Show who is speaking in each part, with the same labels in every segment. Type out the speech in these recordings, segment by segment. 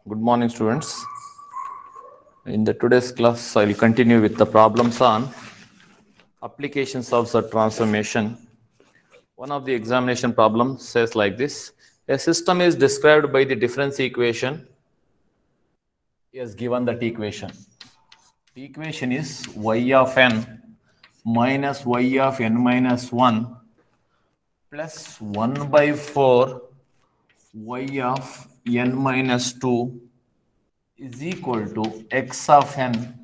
Speaker 1: Good morning, students. In the today's class, I will continue with the problems on applications of the transformation. One of the examination problems says like this: a system is described by the difference equation. Is given that equation. The equation is y of n minus y of n minus 1 plus 1 by 4 y of n minus 2 is equal to x of n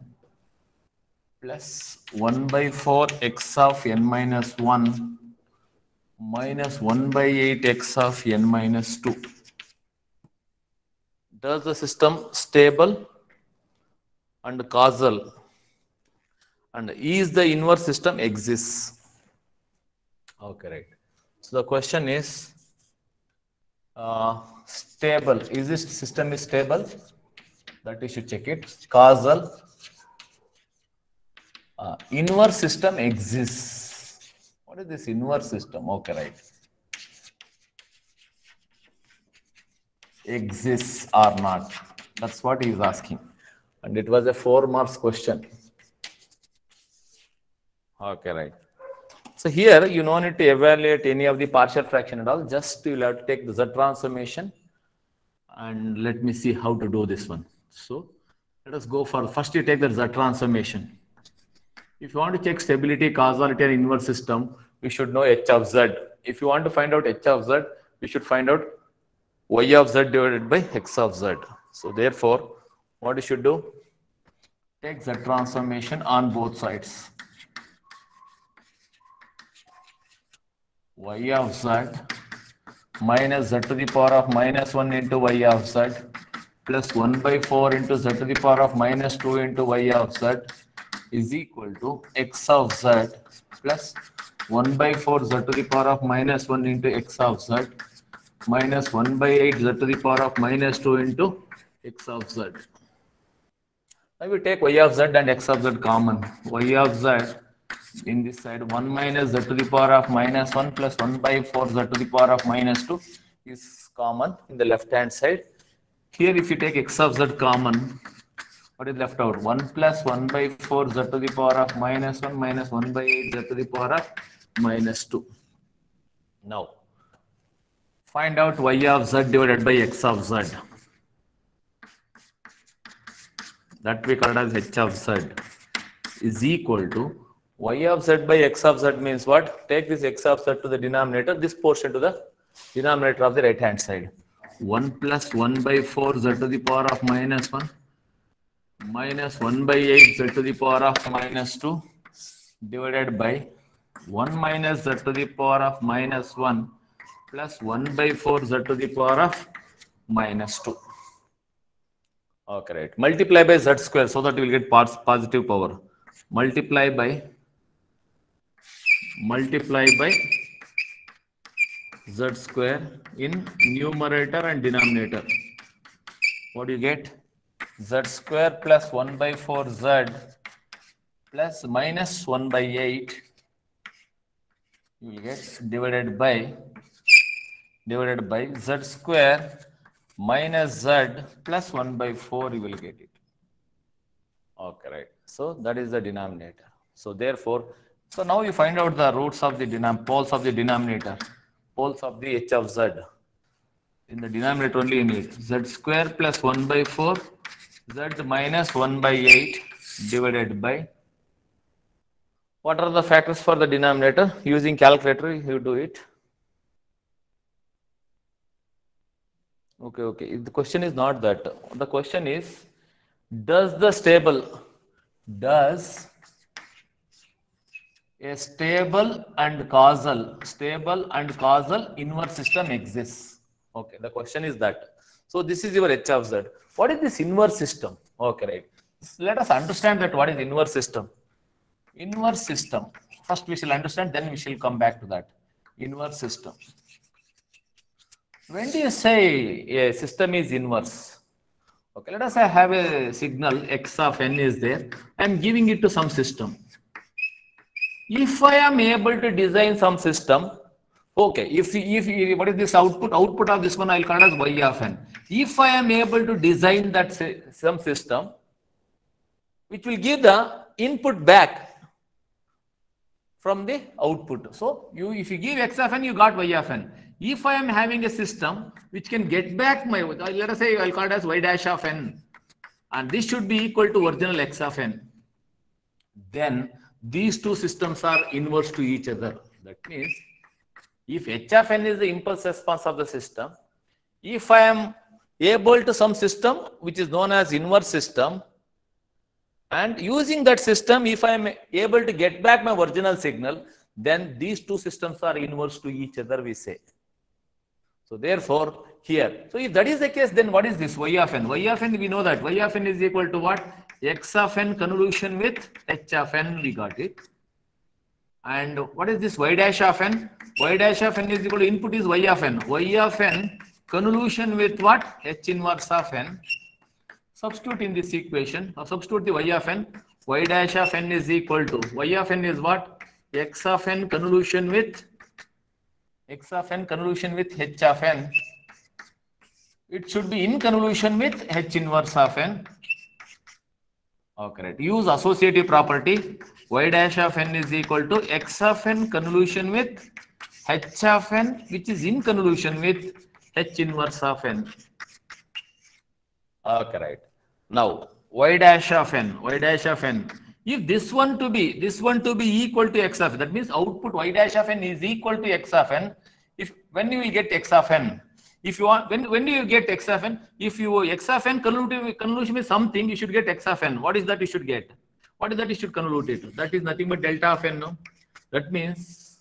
Speaker 1: plus 1 by 4 x of n minus 1 minus 1 by 8 x of n minus 2. Does the system stable and causal and is the inverse system exists? Okay, right. So the question is stable. Is this system is stable? That we should check it. Causal. Inverse system exists. What is this inverse system? Okay, right. Exists or not? That's what he is asking. And it was a 4 marks question. Okay, right. So here you don't need to evaluate any of the partial fraction at all. Just you will have to take the Z transformation. And let me see how to do this one. So let us go for first you take the Z transformation. If you want to check stability, causality, and inverse system, we should know H of Z. If you want to find out H of Z, we should find out Y of Z divided by X of Z. So therefore, what you should do? Take Z transformation on both sides. Y of Z minus Z to the power of minus 1 into Y of Z plus 1 by 4 into Z to the power of minus 2 into Y of Z is equal to X of Z plus 1 by 4 Z to the power of minus 1 into X of Z minus 1 by 8 Z to the power of minus 2 into X of Z. Now we take Y of Z and X of Z common. Y of Z in this side 1 minus Z to the power of minus 1 plus 1 by 4 Z to the power of minus 2 is common in the left hand side. Here if you take X of Z common, what is left out? 1 plus 1 by 4 Z to the power of minus 1 minus 1 by 8 Z to the power of minus 2. Now, find out Y of Z divided by X of Z. That we call as H of Z is equal to Y of Z by X of Z means what? Take this X of Z to the denominator, this portion to the denominator of the right hand side. 1 plus 1 by 4 Z to the power of minus 1 minus 1 by 8 Z to the power of minus 2 divided by 1 minus Z to the power of minus 1 plus 1 by 4 Z to the power of minus 2. Okay, right. Multiply by Z square so that we will get positive power. Multiply by Z square in numerator and denominator. What do you get? Z square plus 1 by 4 Z plus minus 1 by 8 you will get divided by Z square minus Z plus 1 by 4 you will get it. Okay, right. So that is the denominator. So therefore, so now you find out the roots of the poles of the denominator, poles of the H of Z. In the denominator only you need Z square plus 1 by 4 Z minus 1 by 8 divided by, what are the factors for the denominator? Using calculator you do it. Okay. The question is not that. The question is, does a stable and causal inverse system exists? Okay, the question is that. So this is your H of Z. What is this inverse system? Okay, right. Let us understand that what is inverse system. Inverse system. First we shall understand, then we shall come back to that. Inverse system. When do you say a system is inverse? Okay, let us say I have a signal X of n is there. I am giving it to some system. If I am able to design some system Okay, if what is this output? Output of this one I'll call as y of n. If I am able to design that some system which will give the input back from the output. So if you give x of n, you got y of n. If I am having a system which can get back my, let us say I'll call it as y dash of n, and this should be equal to original x of n, then these two systems are inverse to each other. That means if h of n is the impulse response of the system, if I am able to some system which is known as inverse system, and using that system, if I am able to get back my original signal, then these two systems are inverse to each other, we say. So therefore, here, so if that is the case, then what is this y of n? Y of n, we know that y of n is equal to what? X of n convolution with h of n, we got it. And what is this y dash of n? Y dash of n is equal to input is y of n. Y of n convolution with what? H inverse of n. Substitute in this equation, or substitute the y of n. Y dash of n is equal to, y of n is what? X of n convolution with h of n. It should be in convolution with h inverse of n. Okay, right. Use associative property. Y dash of n is equal to x of n convolution with h of n, which is in convolution with h inverse of n. Okay, right. Now y dash of n. If this one to be equal to x of n, that means output y dash of n is equal to x of n. When you will get x of n? If you want, when do you get x of n? If you x of n convolution with something, you should get x of n. What is that you should get? What is that you should convolute it? That is nothing but delta of n. No? That means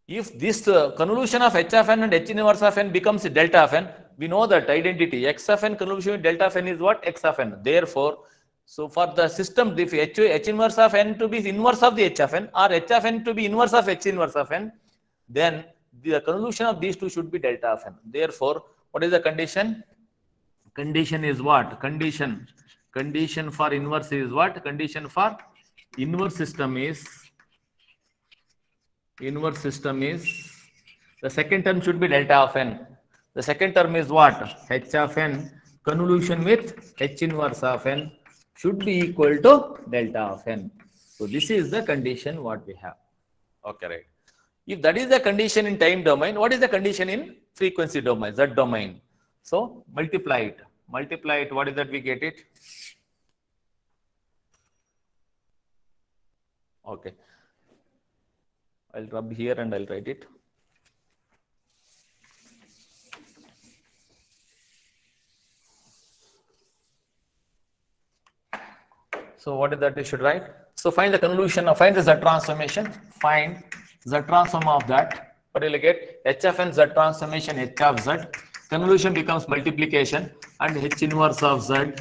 Speaker 1: if this convolution of h of n and h inverse of n becomes delta of n, we know that identity x of n convolution with delta of n is what? X of n. Therefore, so for the system, if h inverse of n to be inverse of the h of n, or h of n to be inverse of h inverse of n, then the convolution of these two should be delta of n. Therefore, what is the condition? Condition is what? Condition for inverse is what? Condition for inverse system is the second term should be delta of n. The second term is what? H of n convolution with h inverse of n should be equal to delta of n. So this is the condition what we have. Okay, right. If that is the condition in time domain, what is the condition in frequency domain, Z domain? So multiply it. What is that we get it? Okay. I'll rub here and I'll write it. So what is that we should write? So find the convolution, find the Z transformation, find Z transform of that. What will you get? H of n Z transformation H of Z. Convolution becomes multiplication, and H inverse of Z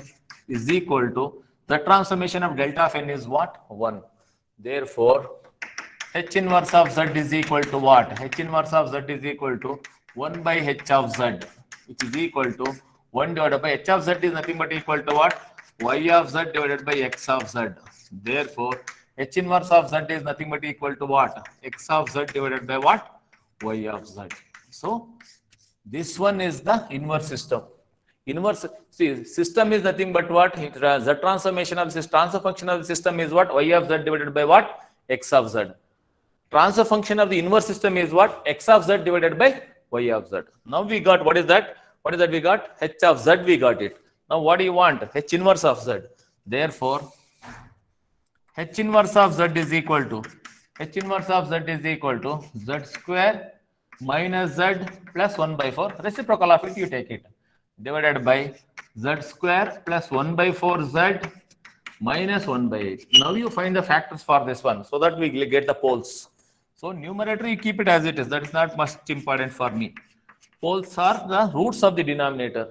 Speaker 1: is equal to the transformation of delta of n is what? 1. Therefore, H inverse of Z is equal to what? H inverse of Z is equal to 1 by H of Z, which is equal to 1 divided by H of Z is nothing but equal to what? Y of Z divided by X of Z. Therefore, H inverse of Z is nothing but equal to what? X of Z divided by what? Y of Z. So, this one is the inverse system. Inverse, see, system is nothing but what? Z transformation of this transfer function of the system is what? Y of Z divided by what? X of Z. Transfer function of the inverse system is what? X of Z divided by Y of Z. Now we got, what is that? What is that we got? H of Z, we got it. Now what do you want? H inverse of Z. Therefore, H inverse of Z is equal to Z square minus Z plus 1 by 4. Reciprocal of it, you take it. Divided by Z square plus 1 by 4 Z minus 1 by 8. Now you find the factors for this one so that we get the poles. So numerator, you keep it as it is. That is not much important for me. Poles are the roots of the denominator.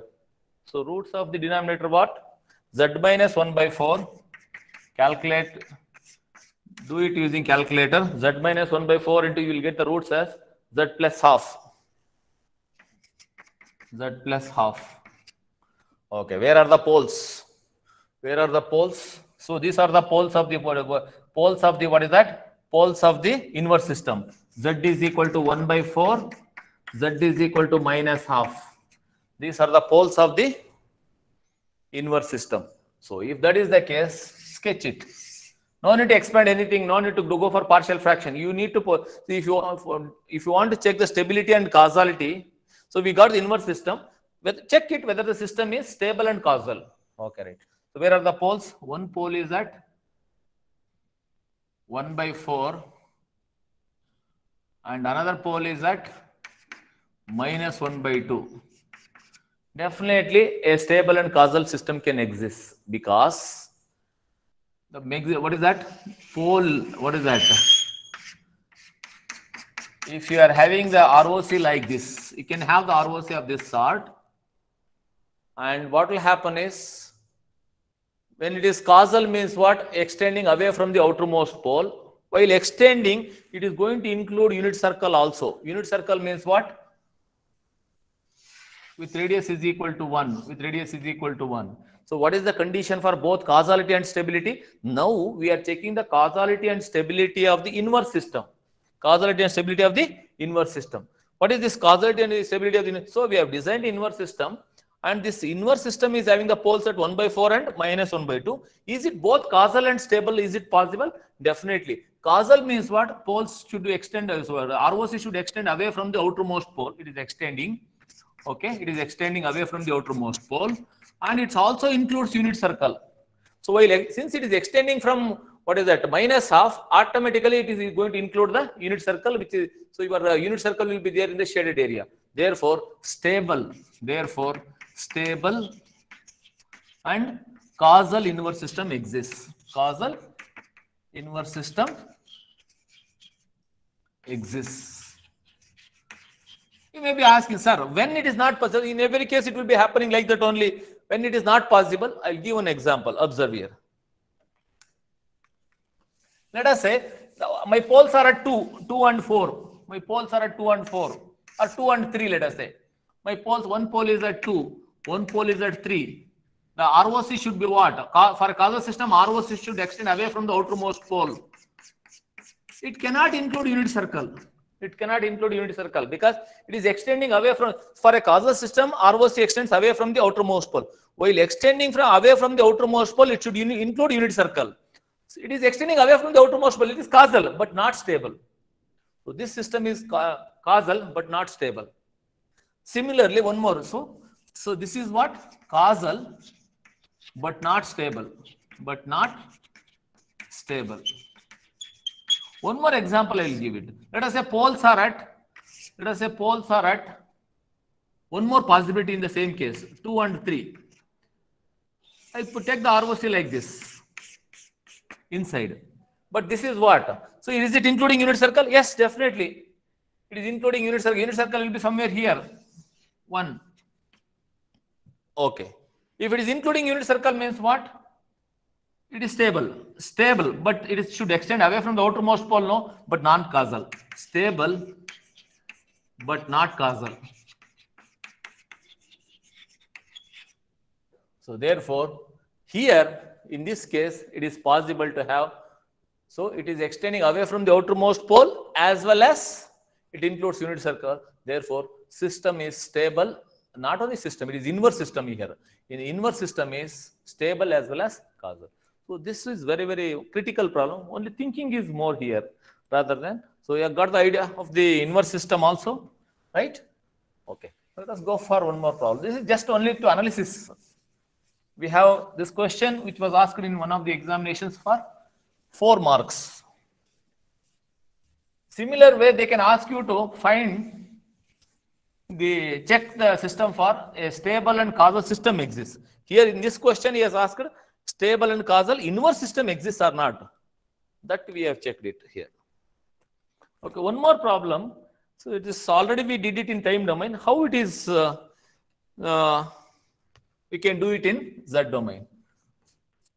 Speaker 1: So roots of the denominator what? Z minus 1 by 4. Calculate. Do it using calculator. Z minus 1 by 4 into, you will get the roots as Z plus half. Z plus half. Okay, where are the poles? So these are the poles of the what is that? Poles of the inverse system. Z is equal to 1 by 4, Z is equal to minus half. These are the poles of the inverse system. So if that is the case, sketch it. No need to expand anything, no need to go for partial fraction. You need to put, if you want to check the stability and causality, so we got the inverse system. Check it whether the system is stable and causal. Okay, right. So where are the poles? One pole is at 1 by 4 and another pole is at minus 1 by 2. Definitely a stable and causal system can exist because what is that? Pole, what is that? If you are having the ROC like this, you can have the ROC of this sort. And what will happen is, when it is causal means what? Extending away from the outermost pole. While extending, it is going to include unit circle also. Unit circle means what? With radius is equal to 1. With radius is equal to 1. So what is the condition for both causality and stability? Now we are checking the causality and stability of the inverse system. Causality and stability of the inverse system. What is this causality and stability of the inverse? So we have designed the inverse system, and this inverse system is having the poles at 1 by 4 and minus 1 by 2. Is it both causal and stable? Is it possible? Definitely. Causal means what? Poles should extend, so ROC should extend away from the outermost pole. It is extending. Okay, it is extending away from the outermost pole, and it also includes unit circle. So while since it is extending from what is that minus half, automatically it is going to include the unit circle, which is, so your unit circle will be there in the shaded area. Therefore stable and causal inverse system exists. Causal inverse system exists. You may be asking, sir, when it is not possible? In every case, it will be happening like that only. When it is not possible, I'll give an example. Observe here. Let us say my poles are at 2 and 4. My poles are at 2 and 4, or 2 and 3. Let us say my poles. One pole is at 2, one pole is at 3. The ROC should be what? For a causal system, ROC should extend away from the outermost pole. It cannot include unit circle. It cannot include unit circle because it is extending away from, for a causal system, ROC extends away from the outermost pole. While extending from away from the outermost pole, it should include unit circle. So it is extending away from the outermost pole. It is causal but not stable. So this system is causal but not stable. Similarly, one more. So this is what? Causal but not stable. But not stable. One more example I will give it. Let us say poles are at, one more possibility in the same case, 2 and 3. I take the ROC like this, inside. But this is what? So is it including unit circle? Yes, definitely. It is including unit circle. Unit circle will be somewhere here. 1. Okay. If it is including unit circle means what? It is stable, but it should extend away from the outermost pole, no, but non-causal. Stable, but not causal. So therefore, here, in this case, it is possible to have, so it is extending away from the outermost pole as well as it includes unit circle. Therefore, system is stable, not only system, it is inverse system here. In inverse system is stable as well as causal. So this is very, very critical problem. Only thinking is more here rather than. So you have got the idea of the inverse system also, right? Okay. Let us go for one more problem. This is just only to analysis. We have this question which was asked in one of the examinations for 4 marks. Similar way, they can ask you to check the system for a stable and causal system exists. Here in this question, he has asked stable and causal inverse system exists or not. That we have checked it here. Okay, one more problem. So it is already we did it in time domain. How it is? We can do it in Z domain.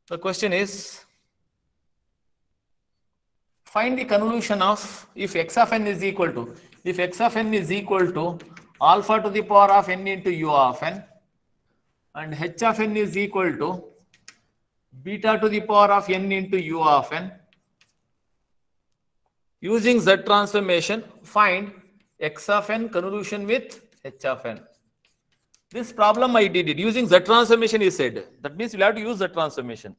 Speaker 1: The question is, find the convolution of if x of n is equal to, if x of n is equal to alpha to the power of n into u of n, and h of n is equal to beta to the power of n into u of n, Using Z transformation, find x of n convolution with h of n. This problem I did it using Z transformation, he said. That means we'll have to use Z transformation.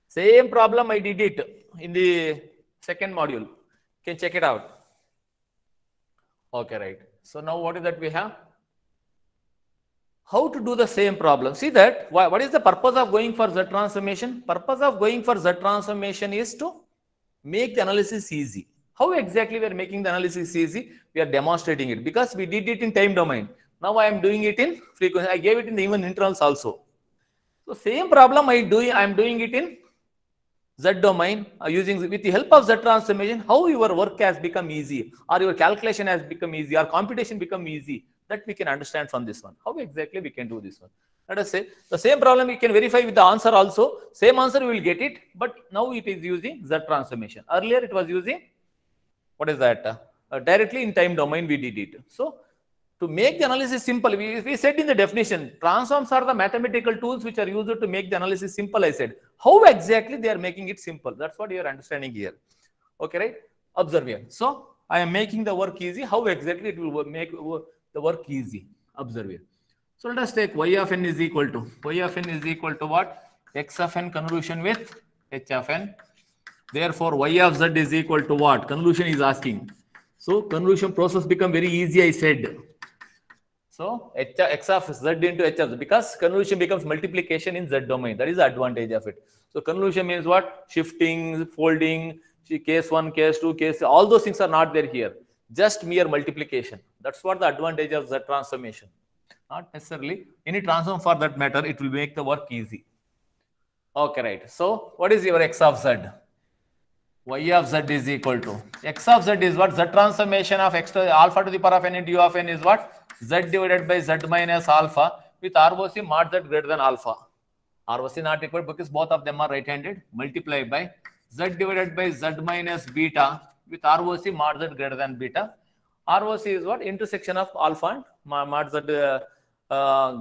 Speaker 1: Same problem I did it in the second module. You can check it out. Okay, right. So now what is that we have? How to do the same problem? See that, what is the purpose of going for Z transformation? Purpose of going for Z transformation is to make the analysis easy. How exactly we are making the analysis easy? We are demonstrating it because we did it in time domain. Now I am doing it in frequency. I gave it in the even intervals also. So same problem I am doing it in Z domain using with the help of Z transformation. How your work has become easy, or your calculation has become easy, or computation become easy, that we can understand from this one. How exactly we can do this one? Let us say the same problem we can verify with the answer also. Same answer we will get it, but now it is using Z transformation. Earlier it was using, what is that? Directly in time domain we did it. So to make the analysis simple, we said in the definition, transforms are the mathematical tools which are used to make the analysis simple. I said, how exactly they are making it simple? That's what you are understanding here. Okay, right? Observe here. So I am making the work easy. How exactly it will make the work easy? Observe here. So let us take y of n is equal to what? X of n convolution with h of n. Therefore, y of z is equal to what? Convolution is asking. So convolution process become very easy, I said. So x of z into h of z, because convolution becomes multiplication in z domain. That is the advantage of it. So convolution means what? Shifting, folding, case 1, case 2, case 3, all those things are not there here. Just mere multiplication. That's what the advantage of z transformation. Not necessarily any transform for that matter, it will make the work easy. Okay, right. So what is your x of z? Y of z is equal to x of z is what? Z transformation of x to alpha to the power of n into u of n is what? Z divided by z minus alpha with ROC mod z greater than alpha. ROC not required because both of them are right-handed. Multiply by z divided by z minus beta with ROC mod z greater than beta. ROC is what? Intersection of alpha and mod z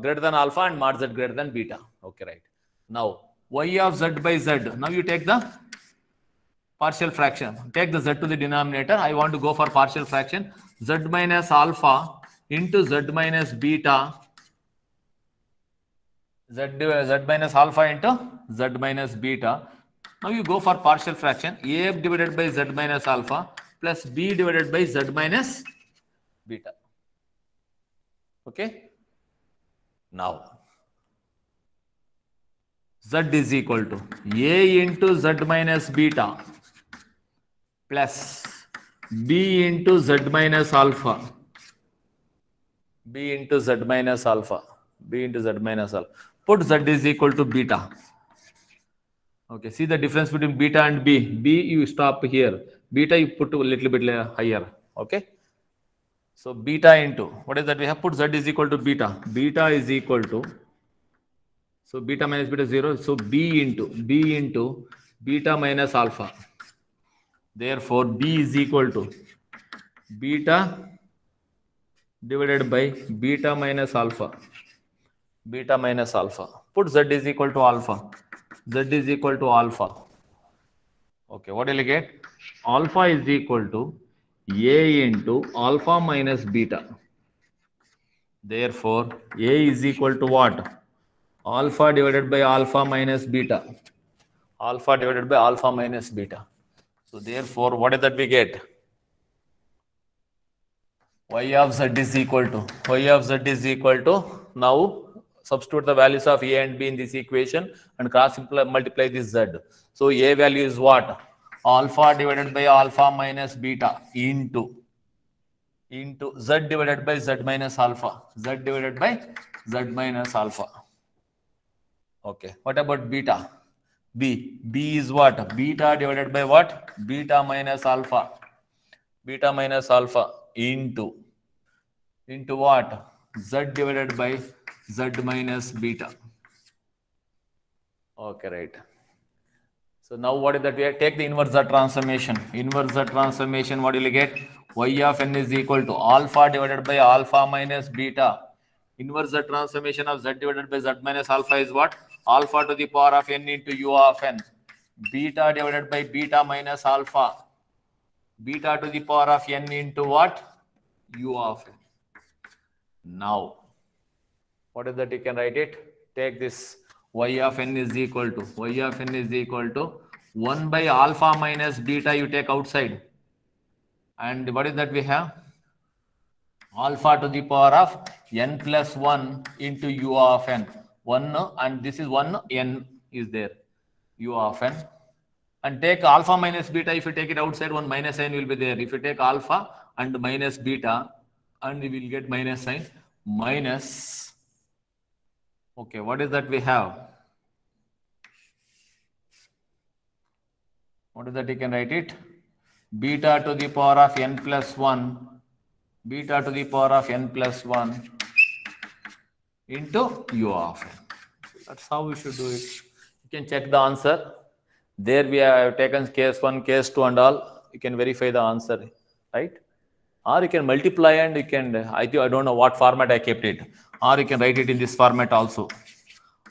Speaker 1: greater than alpha and mod z greater than beta. Okay, right. Now y of z by z. Now you take the partial fraction. Take the z to the denominator. I want to go for partial fraction. Z minus alpha into z minus beta. Z minus alpha into z minus beta. Now you go for partial fraction. A divided by z minus alpha plus b divided by z minus beta. Okay. Now z is equal to a into z minus beta plus b into z minus alpha. B into z minus alpha. B into z minus alpha. Put z is equal to beta. Okay, see the difference between beta and b. B you stop here. Beta you put a little bit higher. Okay. So beta into, what is that? We have put z is equal to beta. Beta is equal to, so beta minus beta 0. So b into beta minus alpha. Therefore, b is equal to beta divided by beta minus alpha. Beta minus alpha. Put z is equal to alpha. Z is equal to alpha. Okay, what will you get? Alpha is equal to a into alpha minus beta. Therefore, a is equal to what? Alpha divided by alpha minus beta. Alpha divided by alpha minus beta. So therefore, what is that we get? Y of z is equal to, now substitute the values of a and b in this equation and cross multiply this z. So a value is what? Alpha divided by alpha minus beta into z divided by z minus alpha. Z divided by z minus alpha. Okay. What about beta? B is what? Beta divided by what? Beta minus alpha. Beta minus alpha into what? Z divided by z minus beta. Okay, right. So now what is that? We take the inverse Z transformation. Inverse Z transformation, what will you get? Y of n is equal to alpha divided by alpha minus beta. Inverse Z transformation of z divided by z minus alpha is what? Alpha to the power of n into u of n. Beta divided by beta minus alpha. beta to the power of n into what? U of n. Now, what is that? You can write it. Take this y of n is equal to 1 by alpha minus beta you take outside. And what is that we have? Alpha to the power of n plus 1 into u of n. 1 and this is 1, n is there. U of n. And take alpha minus beta. If you take it outside, 1 minus sign will be there. If you take alpha and minus beta, and we will get minus sign. Minus. Okay, what is that we have? What is that? You can write it. Beta to the power of n plus 1. Beta to the power of n plus 1 into u of n. That's how we should do it. You can check the answer. There we have taken case 1, case 2 and all. You can verify the answer, right? Or you can multiply and you can, I don't know what format I kept it. Or you can write it in this format also.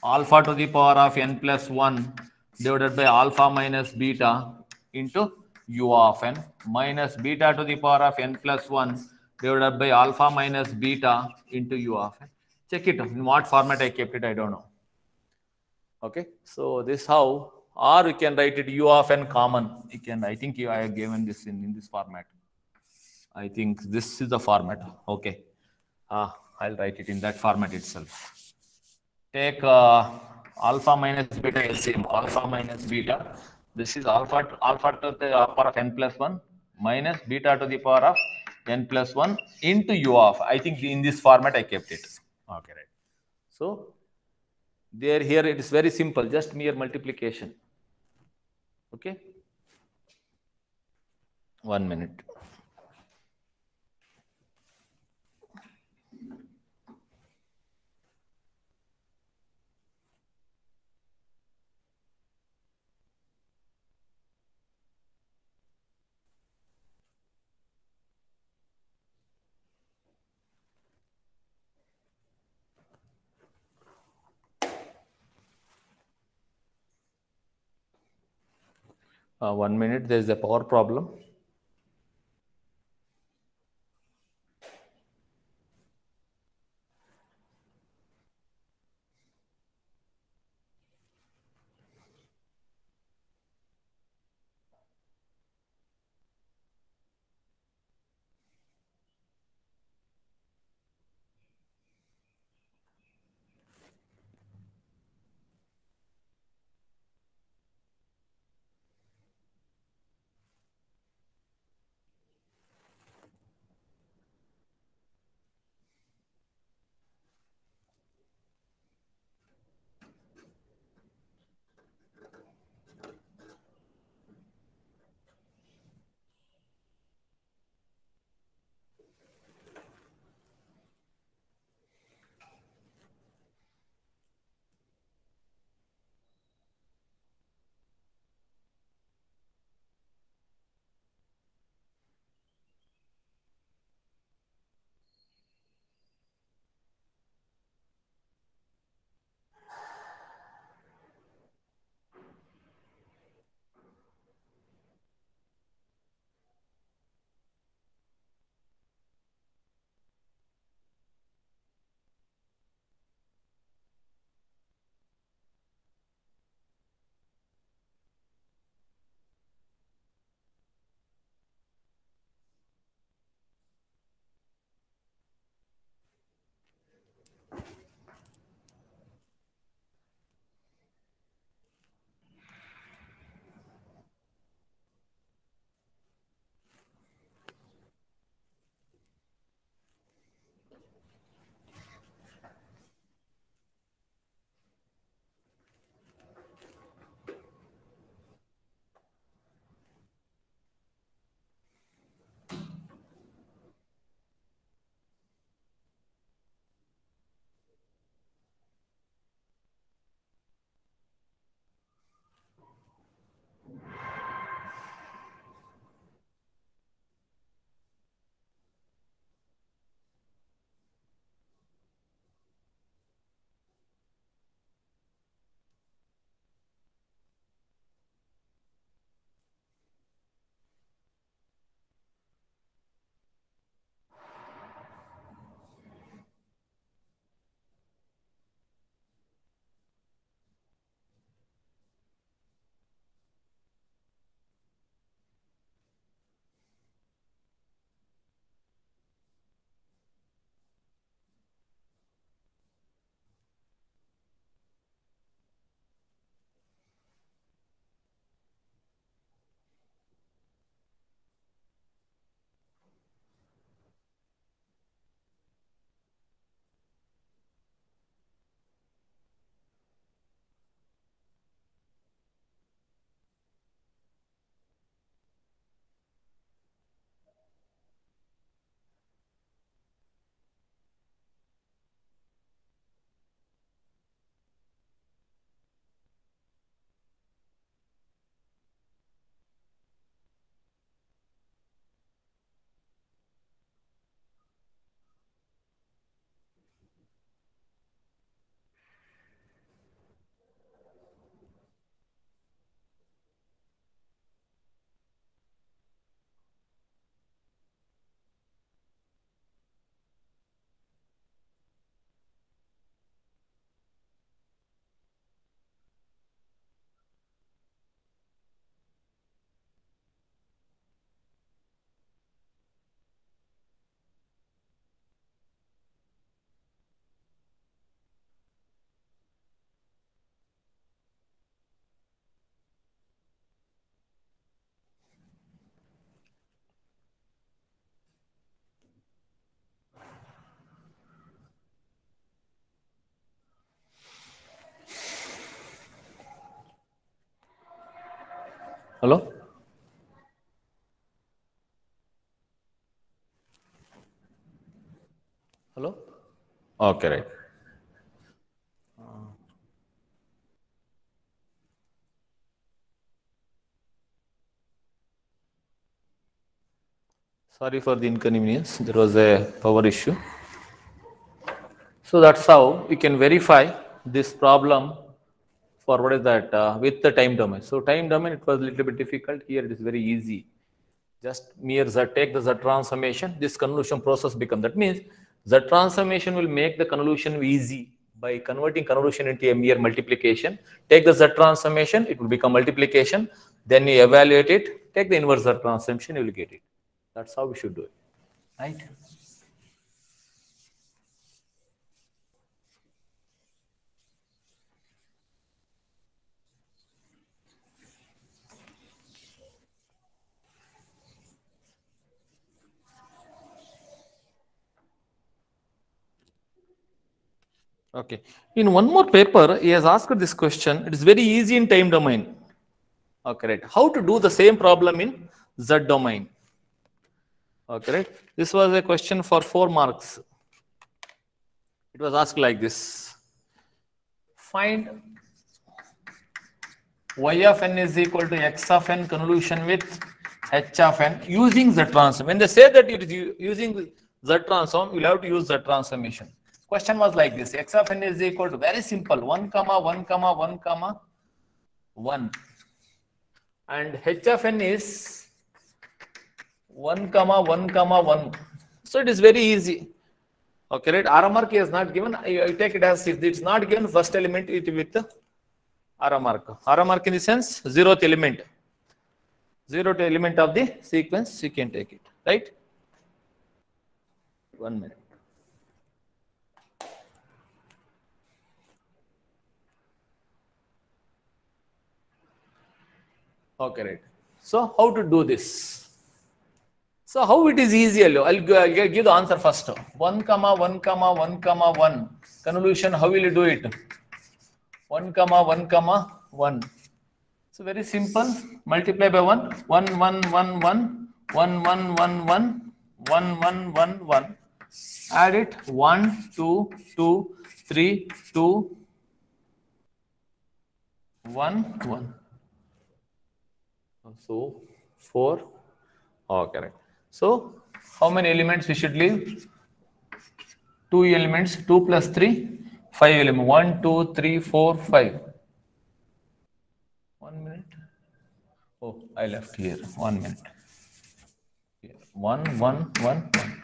Speaker 1: Alpha to the power of n plus 1 divided by alpha minus beta into u of n minus beta to the power of n plus 1 divided by alpha minus beta into u of n. Check it in what format I kept it, I don't know. Okay, so this how, or you can write it u of n common. You can, I think I have given this in this format. I think this is the format. Okay, I'll write it in that format itself. Take alpha minus beta LCM, alpha minus beta. This is alpha to the power of n plus 1 minus beta to the power of n plus 1 into u of. I think in this format I kept it. Okay, right. So there here it is very simple, just mere multiplication. Okay. 1 minute. One minute, there is a power problem. Hello? Hello? Okay, right. Sorry for the inconvenience. There was a power issue. So that's how we can verify this problem for what is that with the time domain. So time domain, it was a little bit difficult. Here it is very easy. Just mere Z, take the Z transformation, this convolution process becomes. That means Z transformation will make the convolution easy by converting convolution into a mere multiplication. Take the Z transformation, it will become multiplication. Then you evaluate it, take the inverse Z transformation, you will get it. That's how we should do it, right? Okay. In one more paper, he has asked this question. It is very easy in time domain. Okay, right. How to do the same problem in Z domain? Okay, right. This was a question for 4 marks. It was asked like this. Find y of n is equal to x of n convolution with h of n using Z transform. When they say that it is using Z transform, you have to use Z transformation. Question was like this. X of n is equal to, very simple, 1 comma 1 comma 1 comma 1. And h of n is 1 comma 1 comma 1. So it is very easy. Okay, right? Arrow mark is not given. I take it as if it's not given, first element it with the arrow mark. Arrow mark in the sense 0th element. 0th element of the sequence, you can take it, right? 1 minute. Okay, right. So how to do this? So how it is easy? I'll give the answer first. 1 comma 1 comma 1 comma 1 convolution. How will you do it? 1 comma 1 comma 1. So very simple. Multiply by 1. 1 1 1 1 1 1 1 1 1 1 1 1. Add it. 1 2 2 3 2 1 1. So 4. Okay, right. So how many elements we should leave? 2 elements. 2 plus 3, 5 elements. 1 2 3 4 5. 1 minute. Oh, I left here. 1 minute. Here. 1 1 1 1.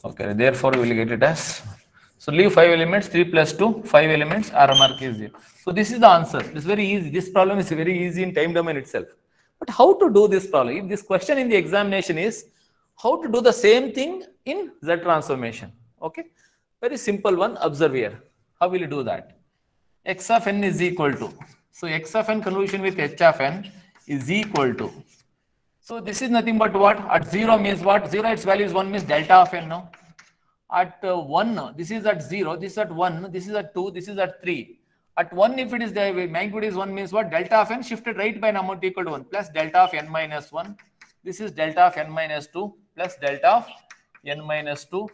Speaker 1: Okay, therefore we will get it as. So leave 5 elements. 3 plus 2, 5 elements. Arrow mark is 0. So this is the answer. It's very easy. This problem is very easy in time domain itself. But how to do this problem? If this question in the examination is how to do the same thing in Z transformation. Okay, very simple one. Observe here. How will you do that? X of n is equal to. So x of n convolution with h of n is equal to. So this is nothing but what? At 0 means what? 0 its value is 1 means delta of n now. At 1, this is at 0, this is at 1, this is at 2, this is at 3. At 1, if it is the magnitude is 1 means what? Delta of n shifted right by an amount equal to 1 plus delta of n minus 1. This is delta of n minus 2 plus delta of n minus 2.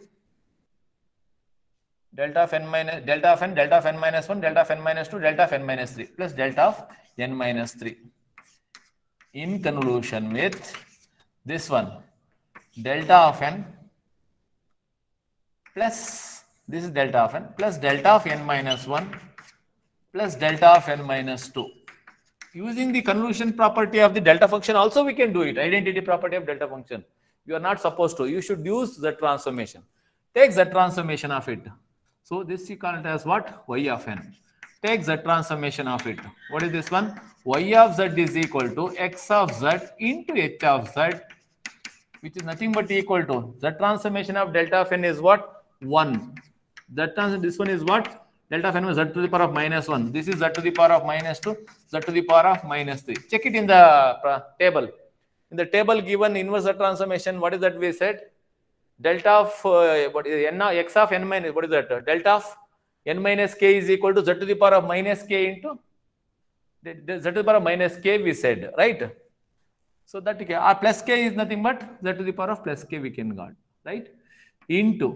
Speaker 1: Delta of n minus, delta of n minus 1, delta of n minus 2, delta of n minus 3 plus delta of n minus 3. In convolution with this one, delta of n plus, this is delta of n plus delta of n minus 1 plus delta of n minus 2. Using the convolution property of the delta function also we can do it. Identity property of delta function. You are not supposed to. You should use the transformation. Take the transformation of it. So this you call it as what? Y of n. Take the transformation of it. What is this one? Y of z is equal to x of z into h of z, which is nothing but equal to the transformation of delta of n is what? 1. This one is what? Delta of n is z to the power of minus 1. This is z to the power of minus 2, z to the power of minus 3. Check it in the table. In the table given inverse Z transformation, what is that we said? Delta of what is n x of n minus, what is that? Delta of n minus k is equal to z to the power of minus k into z to the power of minus k, we said, right? So that k, plus k is nothing but z to the power of plus k we can got, right? Into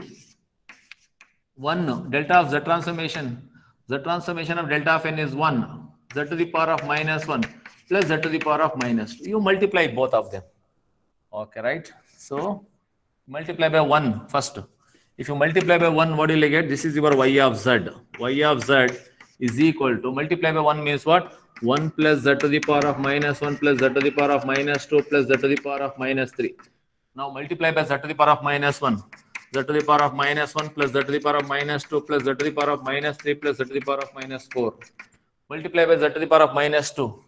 Speaker 1: 1 delta of z transformation. Z transformation of delta of n is 1. Z to the power of minus 1 plus z to the power of minus 2. You multiply both of them. Okay, right? So multiply by 1 first. If you multiply by 1, what will you get? This is your y of z. Y of z is equal to, multiply by 1 means what? 1 plus z to the power of minus 1 plus z to the power of minus 2 plus z to the power of minus 3. Now multiply by z to the power of minus 1. Z to the power of minus 1 plus z to the power of minus 2 plus z to the power of minus 3 plus z to the power of minus 4. Multiply by z to the power of minus 2.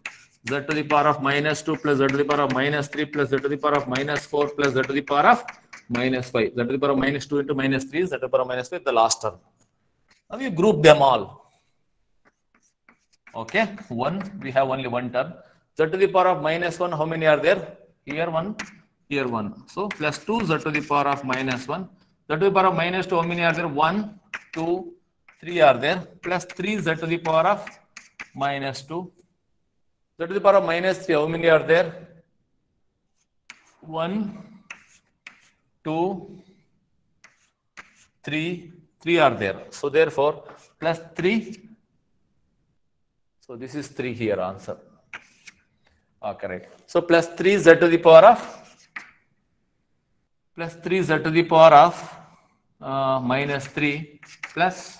Speaker 1: Z to the power of minus 2 plus z to the power of minus 3 plus z to the power of minus 4 plus z to the power of minus 5. Z to the power of minus 2 into minus 3 is z to the power of minus 5, the last term. Now you group them all. Okay, 1, we have only one term. Z to the power of minus 1, how many are there? Here 1, here 1. So plus 2 z to the power of minus 1. Z to the power of minus 2, how many are there? 1, 2, 3 are there. Plus 3 z to the power of minus 2. Z to the power of minus 3, how many are there? 1, 2, 3, 3 are there. So therefore, plus 3. So this is 3 here, answer. Okay, right. So plus 3 z to the power of, plus 3 z to the power of minus 3 plus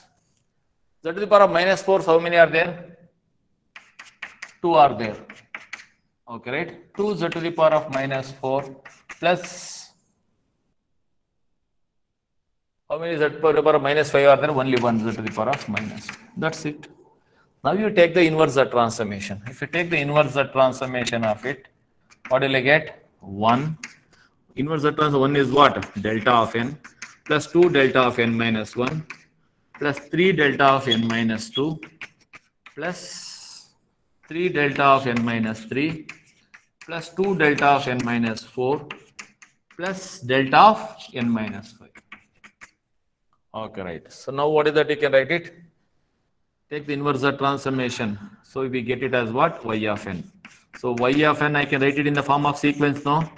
Speaker 1: z to the power of minus 4, how many are there? 2 are there. Okay, right? 2 z to the power of minus 4 plus, how many z to the power of minus 5 are there? Only 1 z to the power of minus. That's it. Now you take the inverse Z transformation. If you take the inverse Z transformation of it, what will you get? 1. Inverse Z transformation 1 is what? Delta of n plus 2 delta of n minus 1 plus 3 delta of n minus 2 plus 3 delta of n minus 3 plus 2 delta of n minus 4 plus delta of n minus 5. Okay, right. So now what is that? You can write it. Take the inverse Z transformation. So we get it as what? Y of n. So y of n, I can write it in the form of sequence now.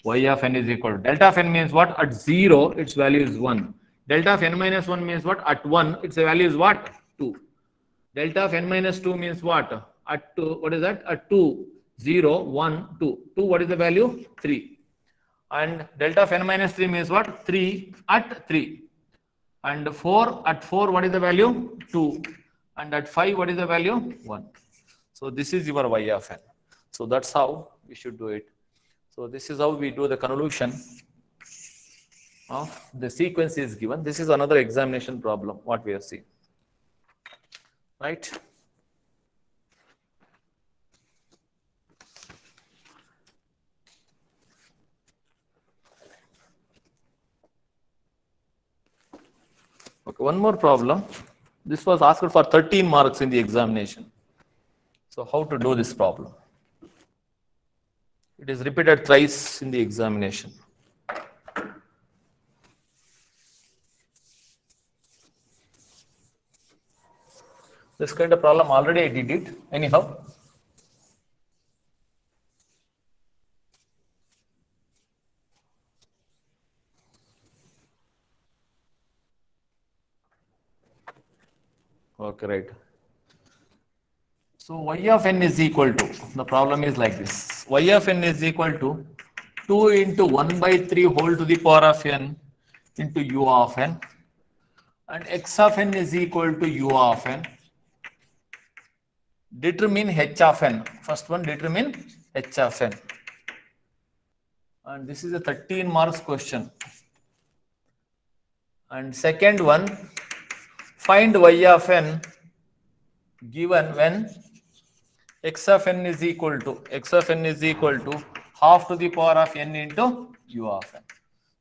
Speaker 1: Y of n is equal to, delta of n means what? At 0, its value is 1. Delta of n minus 1 means what? At 1, its value is what? 2. Delta of n minus 2 means what? At 2, what is that? At 2, 0, 1, 2. 2, what is the value? 3. And delta of n minus 3 means what? 3 at 3. And 4 at 4, what is the value? 2. And at 5, what is the value? 1. So this is your y of n. So that's how we should do it. So this is how we do the convolution of the sequence is given. This is another examination problem, what we have seen. Right? Okay, one more problem. This was asked for 13 marks in the examination. So how to do this problem? It is repeated thrice in the examination. This kind of problem already I did it. Anyhow. Okay, right. So y of n is equal to, the problem is like this. Y of n is equal to 2 into 1 by 3 whole to the power of n into u of n. And x of n is equal to u of n. Determine h of n. First one, determine h of n. And this is a 13 marks question. And second one, find y of n given when x of n is equal to half to the power of n into u of n.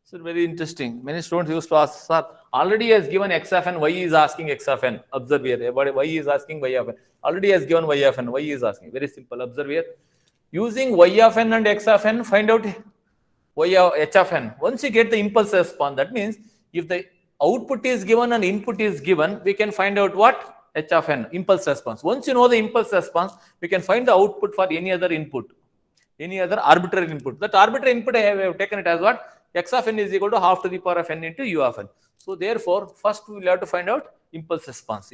Speaker 1: So very interesting. Many students used to ask, sir, already has given x of n, y is asking x of n. Observe here, y is asking y of n. Already has given y of n, y is asking. Very simple. Observe here. Using y of n and x of n, find out y of h of n. Once you get the impulse response, that means if the output is given and input is given, we can find out what? H of n, impulse response. Once you know the impulse response, we can find the output for any other input. any other arbitrary input. That arbitrary input I have taken it as what? X of n is equal to half to the power of n into u of n. So therefore, first we will have to find out impulse response.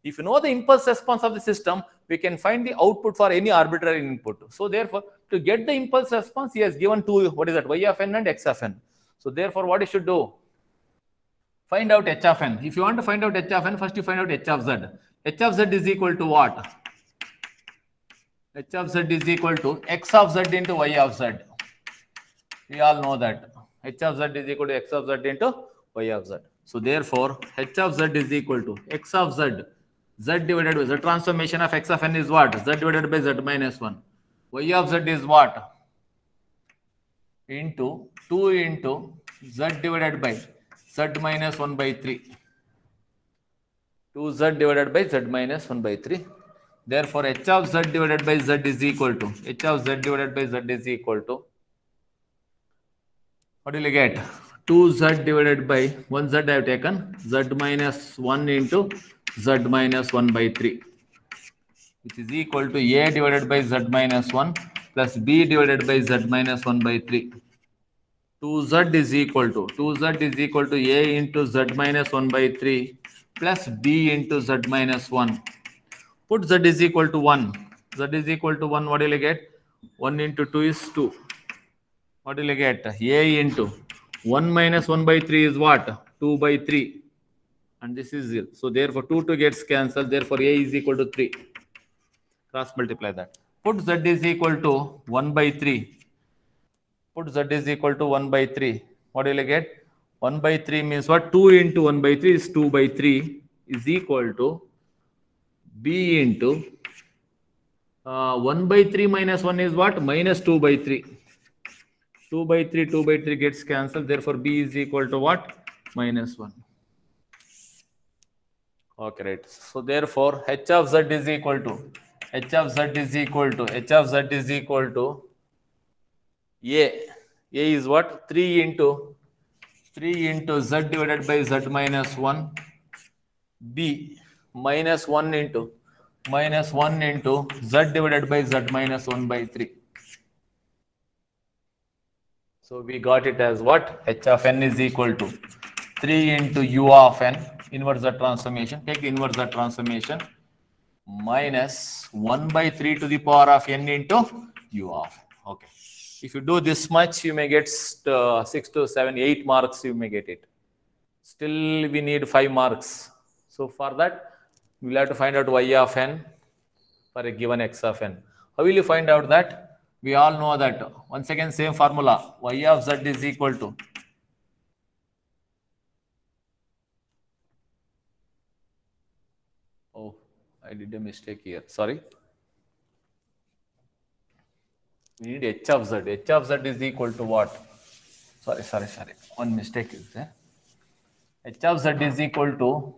Speaker 1: If you know the impulse response of the system, we can find the output for any arbitrary input. So therefore, to get the impulse response, he has given two, what is that, y of n and x of n. So therefore, what you should do? Find out h of n. If you want to find out h of n, first you find out h of z. H of z is equal to what? H of z is equal to x of z into y of z. We all know that. H of z is equal to x of z into y of z. So therefore, h of z is equal to x of z. Z divided by z transformation of x of n is what? Z divided by z minus 1. Y of z is what? Into 2 into z divided by z minus 1 by 3. 2z divided by z minus 1 by 3. Therefore, h of z divided by z is equal to, h of z divided by z is equal to, what will you get? 2z divided by 1z I have taken, z minus 1 into z minus 1 by 3, which is equal to a divided by z minus 1 plus b divided by z minus 1 by 3. 2z is equal to a into z minus 1 by 3 plus b into z minus 1. Put z is equal to 1. Z is equal to 1. What will you get? 1 into 2 is 2. What will you get? A into 1 minus 1 by 3 is what? 2 by 3. And this is 0. So therefore 2 gets cancelled. Therefore A is equal to 3. Cross multiply that. Put z is equal to 1 by 3. Put z is equal to 1 by 3. What will you get? 1 by 3 means what? 2 into 1 by 3 is 2 by 3 is equal to b into 1 by 3 minus 1 is what? Minus 2 by 3. 2 by 3 gets cancelled. Therefore, b is equal to what? Minus 1. Okay, right. So therefore, h of z is equal to a. A is what? 3 into z divided by z minus 1. B minus 1 into z divided by z minus 1 by 3. So we got it as what? H of n is equal to 3 into u of n, inverse the transformation. Take the inverse the transformation, minus 1 by 3 to the power of n into u of n. Okay. If you do this much, you may get 6 to 7, 8 marks, you may get it. Still, we need 5 marks. So for that, we'll have to find out y of n for a given x of n. How will you find out that? We all know that. Once again, same formula. Y of z is equal to I did a mistake here. Sorry. We need h of z. H of z is equal to what? Sorry. One mistake is there. H of z is equal to,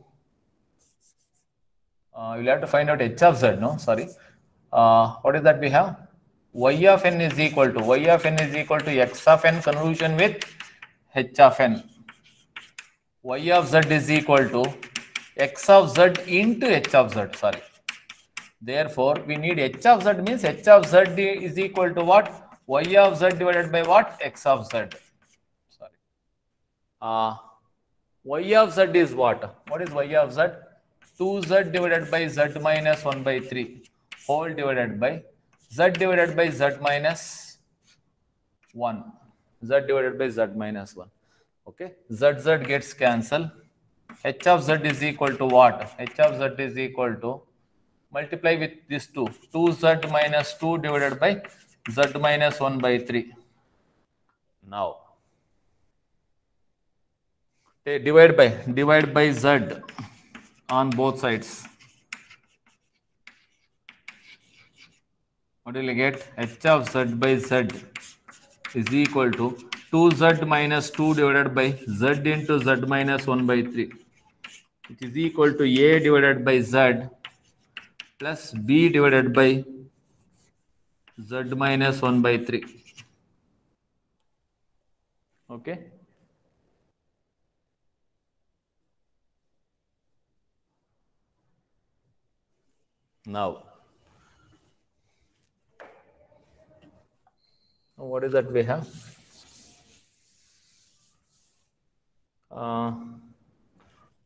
Speaker 1: you'll have to find out h of z, no? Sorry. What is that we have? Y of n is equal to x of n convolution with h of n. Y of z is equal to x of z into h of z. Sorry. Therefore, we need h of z means h of z is equal to what? Y of z divided by what? X of z. Sorry. Y of z is what? What is y of z? 2z divided by z minus 1 by 3 whole divided by z divided by z minus 1. Z divided by z minus 1. Okay. Z gets cancelled. H of z is equal to what? H of z is equal to, multiply with this 2. 2z minus 2 divided by z minus 1 by 3. Now, divide by z on both sides. What will you get? H of z by z is equal to 2z minus 2 divided by z into z minus 1 by 3. It is equal to a divided by z plus b divided by z minus 1 by 3. Okay. Now, what is that we have?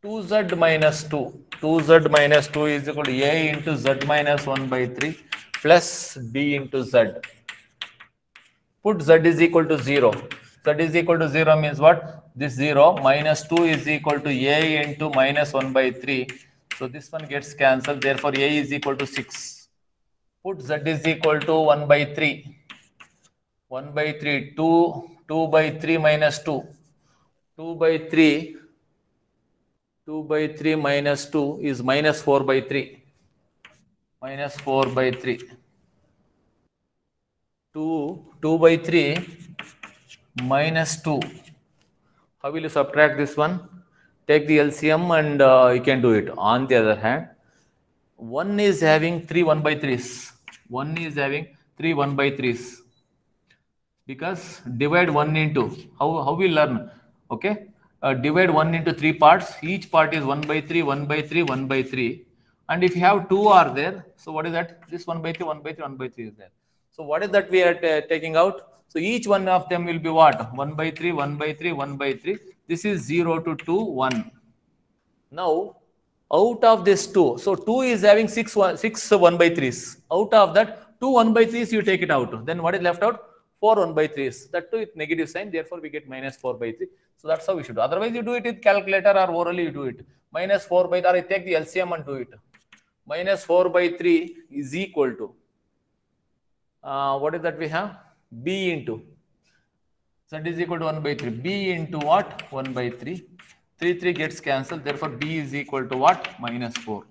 Speaker 1: 2z minus 2. 2z minus 2 is equal to a into z minus 1 by 3 plus b into z. Put z is equal to 0. Z is equal to 0 means what? This 0 minus 2 is equal to a into minus 1 by 3. So this one gets cancelled. Therefore, a is equal to 6. Put z is equal to 1 by 3. 1 by 3. 2 by 3 minus 2. 2 by 3. 2 by 3 minus 2 is minus 4 by 3. Minus 4 by 3. 2 by 3 minus 2. How will you subtract this one? Take the LCM and you can do it. On the other hand, 1 is having 3 1 by 3s. 1 is having 3 1 by 3s. Because divide 1 into, how we learn? Okay. Divide 1 into 3 parts. Each part is 1 by 3, 1 by 3, 1 by 3. And if you have 2 are there, so what is that? This 1 by 3, 1 by 3, 1 by 3 is there. So what is that we are taking out? So each one of them will be what? 1 by 3, 1 by 3, 1 by 3. This is 0 to 2, 1. Now, out of this 2, so 2 is having 6 1 by 3s. Out of that, 2 1 by 3s, you take it out. Then what is left out? 4 1 by 3s. That too with negative sign, therefore we get minus 4 by 3. So that's how we should do. Otherwise, you do it with calculator or orally you do it. Minus 4 by 3, or I take the LCM and do it. Minus 4 by 3 is equal to, what is that we have? B into, z is equal to 1 by 3. B into what? 1 by 3. 3 gets cancelled. Therefore, B is equal to what? Minus 4.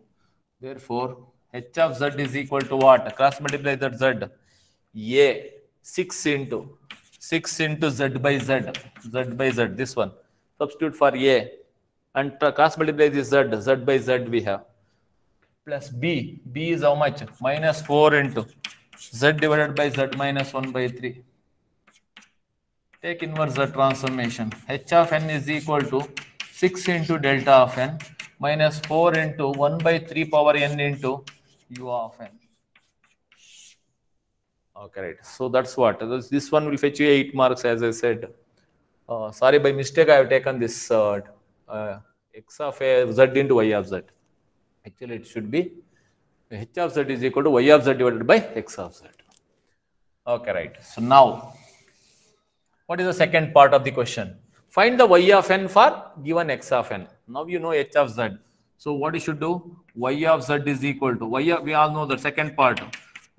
Speaker 1: Therefore, H of Z is equal to what? Cross multiply that Z. A 6 into Z by Z. Z by Z. This one. Substitute for A. And cross multiply this Z. Z by Z we have. Plus B. B is how much? Minus 4 into Z divided by Z minus 1 by 3. Take inverse Z transformation. H of n is equal to 6 into delta of n minus 4 into 1 by 3 power n into u of n. Okay, right. So that's what. This one will fetch you 8 marks, as I said. Sorry, by mistake I have taken this x of a z into y of z. Actually, it should be h of z is equal to y of z divided by x of z. Okay, right. So now, what is the second part of the question? Find the y of n for given x of n. Now you know h of z. So what you should do? Y of z is equal to we all know the second part.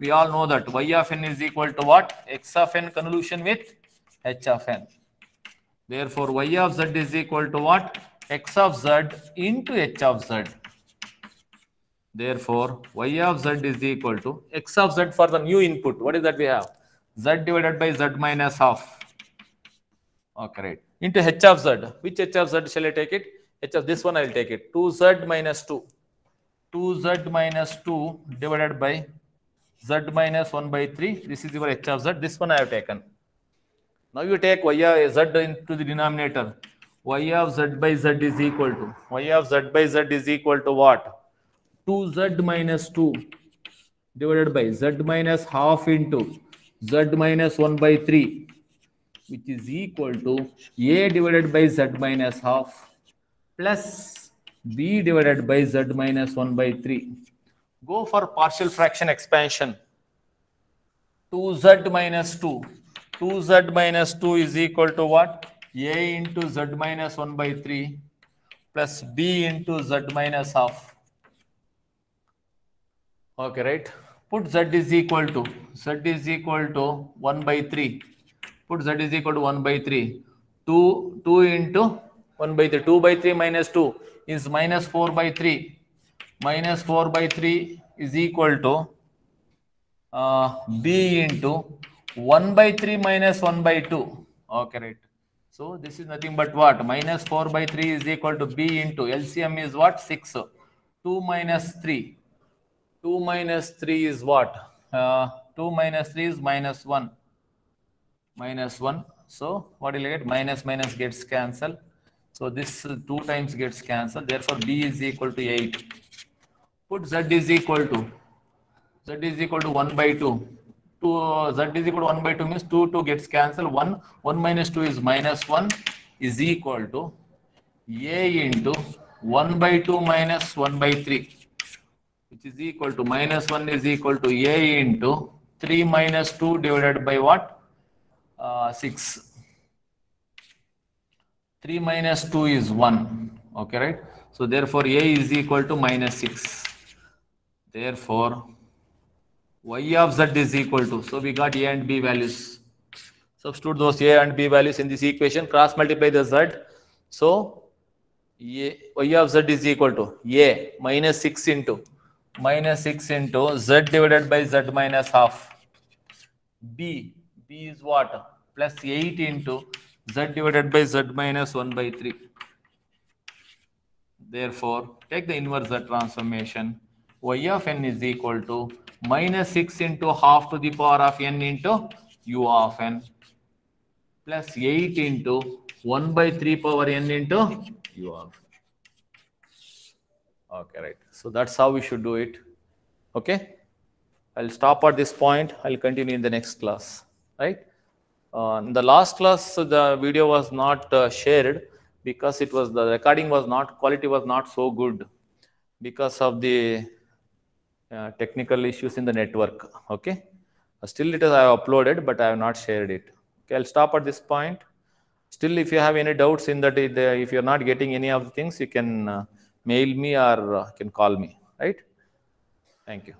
Speaker 1: We all know that y of n is equal to what? X of n convolution with h of n. Therefore, y of z is equal to what? X of z into h of z. Therefore, y of z is equal to x of z for the new input. What is that we have? Z divided by z minus half. Okay, right. Into h of z. Which h of z shall I take it? H of this one I will take it. 2z minus 2. 2z minus 2 divided by z minus 1 by 3. This is your h of z. This one I have taken. Now you take y of z into the denominator. Y of z by z is equal to, y of z by z is equal to what? 2z minus 2 divided by z minus half into z minus 1 by 3, which is equal to a divided by z minus half plus b divided by z minus 1 by 3. Go for partial fraction expansion. 2z minus 2. 2z minus 2 is equal to what? A into z minus 1 by 3 plus b into z minus half. Okay, right? Put z is equal to 1 by 3. Put z is equal to 1 by 3. 2 into 1 by 3. 2 by 3 minus 2 is minus 4 by 3. Minus 4 by 3 is equal to b into 1 by 3 minus 1 by 2. Okay, right. So this is nothing but what? Minus 4 by 3 is equal to b into LCM is what? 6. 2 minus 3. 2 minus 3 is what? 2 minus 3 is minus 1. Minus 1. So what will you get? Minus minus gets cancelled. So this 2 times gets cancelled. Therefore, b is equal to 8. Put z is equal to 1 by 2. 2 z is equal to 1 by 2 means 2 gets cancelled. 1 minus 2 is minus 1 is equal to a into 1 by 2 minus 1 by 3, which is equal to minus 1 is equal to a into 3 minus 2 divided by what? 6. 3 minus 2 is 1. Okay, right? So therefore a is equal to minus 6. Therefore y of z is equal to, so we got a and b values. Substitute those a and b values in this equation, cross multiply the z. So y of z is equal to a minus 6 into z divided by z minus half. B is what? Plus 8 into z divided by z minus 1 by 3. Therefore, take the inverse Z transformation. Y of n is equal to minus 6 into half to the power of n into u of n plus 8 into 1 by 3 power n into u of n. Okay, right. So that's how we should do it. Okay. I'll stop at this point. I'll continue in the next class. Right. In the last class, the video was not shared because it was, the recording was not, quality was not so good because of the technical issues in the network. Okay. Still it is, I have uploaded, but I have not shared it. Okay. I'll stop at this point. Still, if you have any doubts in that, if you're not getting any of the things, you can mail me or can call me. Right. Thank you.